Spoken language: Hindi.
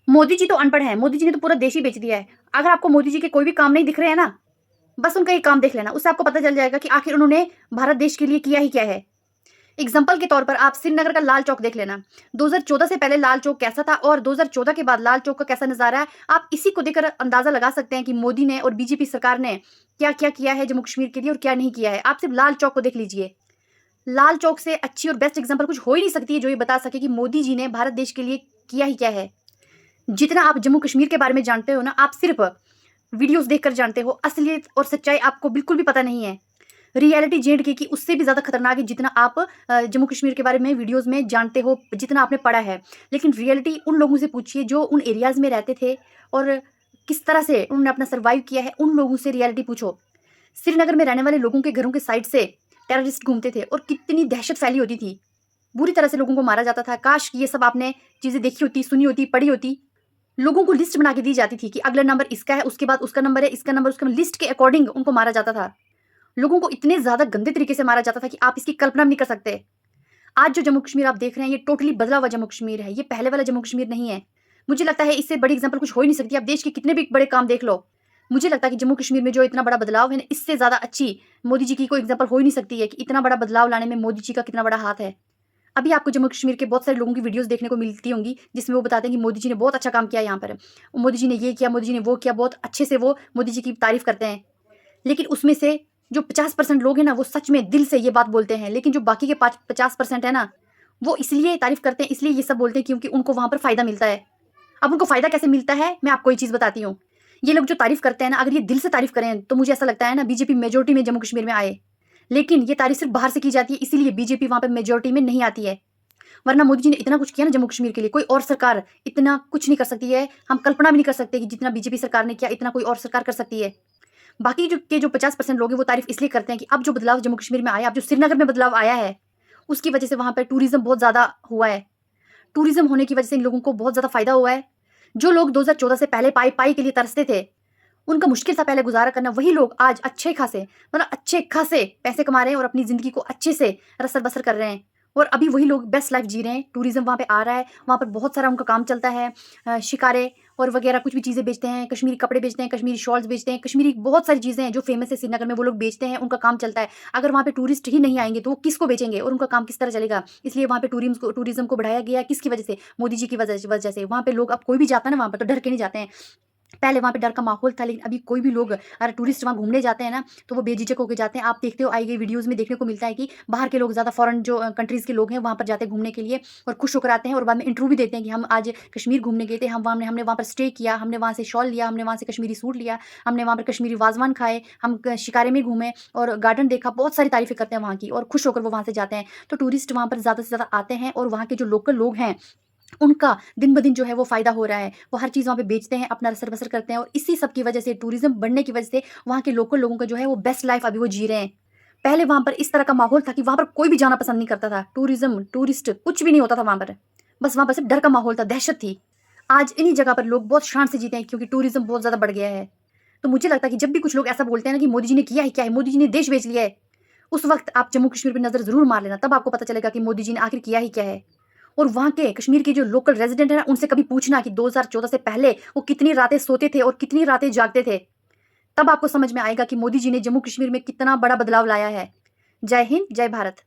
मोदी जी तो अनपढ़ हैं, मोदी जी ने तो पूरा देश ही बेच दिया है। अगर आपको मोदी जी के कोई भी काम नहीं दिख रहे हैं ना, बस उनका ये काम देख लेना, उससे आपको पता चल जाएगा कि आखिर उन्होंने भारत देश के लिए किया ही क्या है। एग्ज़ाम्पल के तौर पर आप श्रीनगर का लाल चौक देख लेना। 2014 से पहले लाल चौक कैसा था और 2014 के बाद लाल चौक का कैसा नज़ारा है, आप इसी को देखकर अंदाज़ा लगा सकते हैं कि मोदी ने और बीजेपी सरकार ने क्या-क्या किया है जम्मू कश्मीर के लिए और क्या नहीं किया है। आप सिर्फ़ लाल चौक को देख लीजिए। लाल चौक से अच्छी और बेस्ट एग्ज़ाम्पल कुछ हो ही नहीं सकती है जो ये बता सके कि मोदी जी ने भारत देश के लिए किया ही क्या है। जितना आप जम्मू कश्मीर के बारे में जानते हो ना, आप सिर्फ़ वीडियोज़ देखकर जानते हो, असलियत और सच्चाई आपको बिल्कुल भी पता नहीं है। रियलिटी जे&के की उससे भी ज़्यादा खतरनाक है जितना आप जम्मू कश्मीर के बारे में वीडियोज़ में जानते हो, जितना आपने पढ़ा है। लेकिन रियलिटी उन लोगों से पूछिए जो उन एरियाज़ में रहते थे और किस तरह से उन्होंने अपना सर्वाइव किया है, उन लोगों से रियलिटी पूछो। श्रीनगर में रहने वाले लोगों के घरों के साइड से टेररिस्ट घूमते थे और कितनी दहशत फैली होती थी। बुरी तरह से लोगों को मारा जाता था। काश ये सब आपने चीज़ें देखी होती, सुनी होती, पढ़ी होती। लोगों को लिस्ट बना के दी जाती थी कि अगला नंबर इसका है, उसके बाद उसका नंबर है, इसका नंबर उसका, लिस्ट के अकॉर्डिंग उनको मारा जाता था। लोगों को इतने ज़्यादा गंदे तरीके से मारा जाता था कि आप इसकी कल्पना भी नहीं कर सकते। आज जो जम्मू कश्मीर आप देख रहे हैं, ये टोटली बदला हुआ जम्मू कश्मीर है, ये पहले वाला जम्मू कश्मीर नहीं है। मुझे लगता है इससे बड़ी एग्ज़ाम्पल कुछ हो ही नहीं सकती, आप देश के कितने भी बड़े काम देख लो। मुझे लगता है कि जम्मू कश्मीर में जो इतना बड़ा बदलाव है ना, इससे ज़्यादा अच्छी मोदी जी की कोई एग्ज़ाम्पल हो ही नहीं सकती है कि इतना बड़ा बदलाव लाने में मोदी जी का कितना बड़ा हाथ है। अभी आपको जम्मू कश्मीर के बहुत सारे लोगों की वीडियोज़ देखने को मिलती होंगी, जिसमें वो बताते हैं कि मोदी जी ने बहुत अच्छा काम किया यहाँ पर। मोदी जी ने ये किया, मोदी जी ने वो किया, बहुत अच्छे से वो मोदी जी की तारीफ़ करते हैं। लेकिन उसमें से जो 50% लोग हैं ना, वो सच में दिल से ये बात बोलते हैं, लेकिन जो बाकी के 50% है ना, वो इसलिए तारीफ़ करते हैं, इसलिए ये सब बोलते हैं क्योंकि उनको वहाँ पर फ़ायदा मिलता है। अब उनको फ़ायदा कैसे मिलता है, मैं आपको ये चीज़ बताती हूँ। ये लोग जो तारीफ़ करते हैं ना, अगर ये दिल से तारीफ़ करें, तो मुझे ऐसा लगता है ना बीजेपी मेजॉरिटी में जम्मू कश्मीर में आए। लेकिन ये तारीफ़ सिर्फ़ बाहर से की जाती है, इसीलिए बीजेपी वहाँ पे मेजॉरिटी में नहीं आती है। वरना मोदी जी ने इतना कुछ किया ना जम्मू कश्मीर के लिए, कोई और सरकार इतना कुछ नहीं कर सकती है। हम कल्पना भी नहीं कर सकते कि जितना बीजेपी सरकार ने किया, इतना कोई और सरकार कर सकती है। बाकी जो 50% लोग हैं वो तारीफ़ इसलिए करते हैं कि अब जो बदलाव जम्मू कश्मीर में आया, अब जो श्रीनगर में बदलाव आया है, उसकी वजह से वहाँ पे टूरिज़्म बहुत ज़्यादा हुआ है। टूरिज़्म होने की वजह से इन लोगों को बहुत ज़्यादा फ़ायदा हुआ है। जो लोग 2014 से पहले पाई-पाई के लिए तरसते थे, उनका मुश्किल था पहले गुज़ारा करना, वही लोग आज अच्छे खासे मतलब अच्छे खासे पैसे कमा रहे हैं और अपनी ज़िंदगी को अच्छे से रसर-बसर कर रहे हैं। और अभी वही लोग बेस्ट लाइफ़ जी रहे हैं। टूरिज़्म वहाँ पे आ रहा है, वहाँ पर बहुत सारा उनका काम चलता है। शिकारे और वगैरह कुछ भी चीज़ें बेचते हैं, कश्मीरी कपड़े बेचते हैं, कश्मीरी शॉल्स बेचते हैं, कश्मीरी बहुत सारी चीज़ें हैं जो फ़ेमस है श्रीनगर में, वो लोग बेचते हैं, उनका काम चलता है। अगर वहाँ पे टूरिस्ट ही नहीं आएँगे तो वो किसको बेचेंगे और उनका काम किस तरह चलेगा? इसलिए वहाँ पे टूरिज़्म को बढ़ाया गया है, किसकी वजह से? मोदी जी की वजह से। वहाँ पे लोग, अब कोई भी जाता है ना वहाँ पर, तो डर के नहीं जाते हैं। पहले वहाँ पे डर का माहौल था, लेकिन अभी कोई भी लोग अगर टूरिस्ट वहाँ घूमने जाते हैं ना, तो वो बेझिझक होके जाते हैं। आप देखते हो आई गई वीडियोज़ में देखने को मिलता है कि बाहर के लोग ज़्यादा फ़ॉरेन जो कंट्रीज़ के लोग हैं, वहाँ पर जाते हैं घूमने के लिए और खुश होकर आते हैं और बाद में इंटरव्यू भी देते हैं कि हम आज कश्मीर घूमने गए थे, हमने वहाँ पर स्टे किया, हमने वहाँ से शॉल लिया, हमने वहाँ से कश्मीरी सूट लिया, हमने वहाँ पर कश्मीरी वाज़वान खाए, हम शिकारे में घूमे और गार्डन देखा। बहुत सारी तारीफ़ें करते हैं वहाँ की और खुश होकर वो वहाँ से जाते हैं। तो टूरिस्ट वहाँ पर ज़्यादा से ज़्यादा आते हैं और वहाँ के जो लोकल लोग हैं, उनका दिन-ब-दिन जो है वो फ़ायदा हो रहा है। वो हर चीज़ वहाँ पे बेचते हैं, अपना रसर-बसर करते हैं और इसी सब की वजह से, टूरिज़्म बढ़ने की वजह से वहाँ के लोकल लोगों का जो है वो बेस्ट लाइफ़ अभी वो जी रहे हैं। पहले वहाँ पर इस तरह का माहौल था कि वहाँ पर कोई भी जाना पसंद नहीं करता था। टूरिज़्म, टूरिस्ट कुछ भी नहीं होता था वहाँ पर। बस वहाँ पर सिर्फ़ डर का माहौल था, दहशत थी। आज इन्हीं जगह पर लोग बहुत शान से जीते हैं क्योंकि टूरिज़्म बहुत ज़्यादा बढ़ गया है। तो मुझे लगता है कि जब भी कुछ लोग ऐसा बोलते हैं ना कि मोदी जी ने किया ही क्या है, मोदी जी ने देश बेच लिया है, उस वक़्त आप जम्मू कश्मीर पे नज़र ज़रूर मार लेना, तब आपको पता चलेगा कि मोदी जी ने आखिर किया ही क्या है। और वहाँ के कश्मीर के जो लोकल रेज़िडेंट हैं ना, उनसे कभी पूछना कि 2014 से पहले वो कितनी रातें सोते थे और कितनी रातें जागते थे। तब आपको समझ में आएगा कि मोदी जी ने जम्मू कश्मीर में कितना बड़ा बदलाव लाया है। जय हिंद, जय भारत।